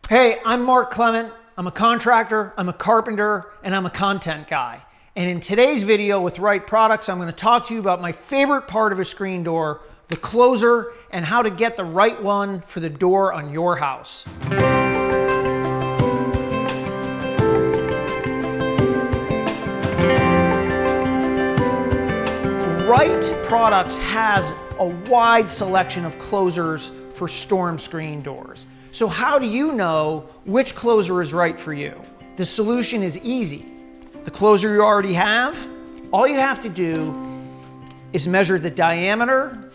Hey, I'm Mark Clement. I'm a contractor, I'm a carpenter, and I'm a content guy. And in today's video with Wright Products, I'm going to talk to you about my favorite part of a screen door, the closer, and how to get the right one for the door on your house. Wright Products has a wide selection of closers for storm screen doors. So how do you know which closer is right for you? The solution is easy. The closer you already have, all you have to do is measure the diameter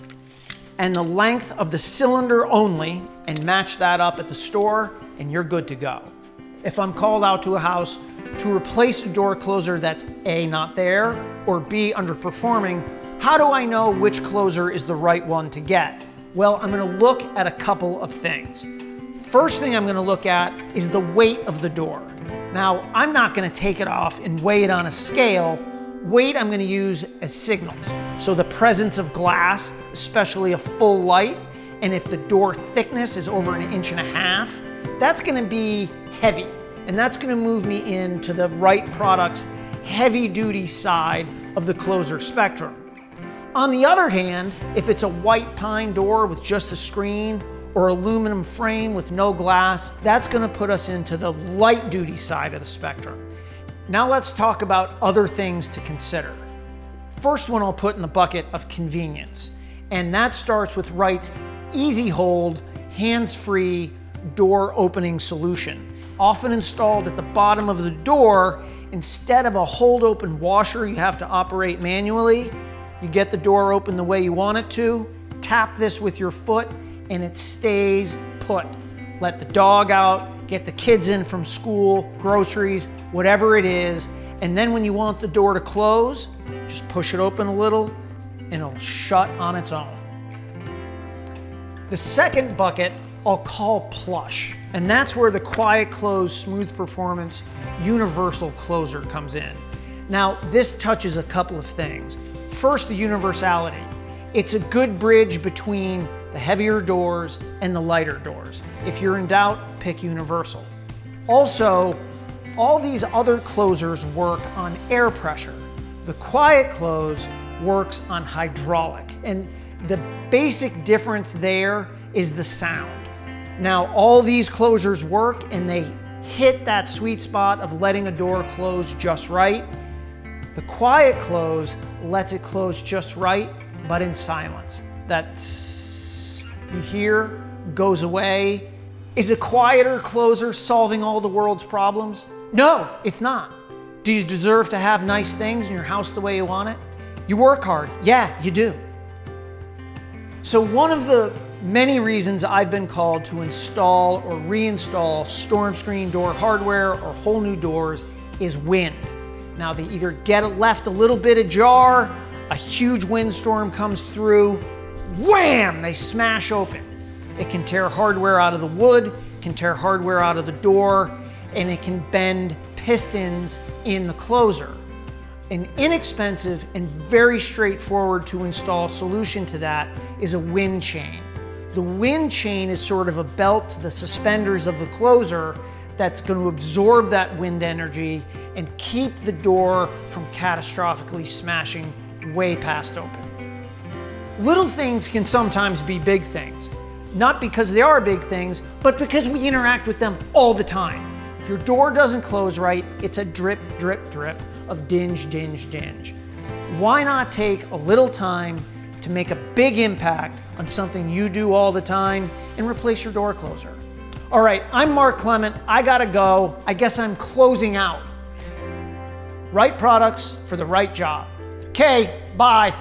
and the length of the cylinder only and match that up at the store and you're good to go. If I'm called out to a house to replace a door closer that's A, not there, or B, underperforming, how do I know which closer is the right one to get? Well, I'm going to look at a couple of things. First thing I'm going to look at is the weight of the door. Now, I'm not going to take it off and weigh it on a scale. Weight I'm going to use as signals. So the presence of glass, especially a full light, and if the door thickness is over 1.5 inches, that's going to be heavy. And that's going to move me into the Wright Products heavy-duty side of the closer spectrum. On the other hand, if it's a white pine door with just a screen or aluminum frame with no glass, that's going to put us into the light duty side of the spectrum. Now let's talk about other things to consider. First one I'll put in the bucket of convenience, and that starts with Wright's Easy Hold, hands-free door opening solution. Often installed at the bottom of the door, instead of a hold open washer you have to operate manually, you get the door open the way you want it to, tap this with your foot, and it stays put. Let the dog out, get the kids in from school, groceries, whatever it is, and then when you want the door to close, just push it open a little and it'll shut on its own. The second bucket I'll call plush, and that's where the quiet close, smooth performance, universal closer comes in. Now, this touches a couple of things. First, the universality. It's a good bridge between the heavier doors and the lighter doors. If you're in doubt, pick universal. Also, all these other closers work on air pressure. The quiet close works on hydraulic, and the basic difference there is the sound. Now, all these closers work and they hit that sweet spot of letting a door close just right. The quiet close lets it close just right, but in silence. That tss you hear goes away. Is a quieter closer solving all the world's problems? No, it's not. Do you deserve to have nice things in your house the way you want it? You work hard. Yeah, you do. So one of the many reasons I've been called to install or reinstall storm screen door hardware or whole new doors is wind. Now they either get left a little bit ajar, a huge windstorm comes through, wham, they smash open. It can tear hardware out of the wood, can tear hardware out of the door, and it can bend pistons in the closer. An inexpensive and very straightforward to install solution to that is a wind chain. The wind chain is sort of a belt to the suspenders of the closer that's going to absorb that wind energy and keep the door from catastrophically smashing way past open. Little things can sometimes be big things, not because they are big things, but because we interact with them all the time. If your door doesn't close right, it's a drip, drip, drip of dinge, dinge, dinge. Why not take a little time to make a big impact on something you do all the time and replace your door closer? All right, I'm Mark Clement. I gotta go. I guess I'm closing out. Wright Products for the right job. Okay, bye.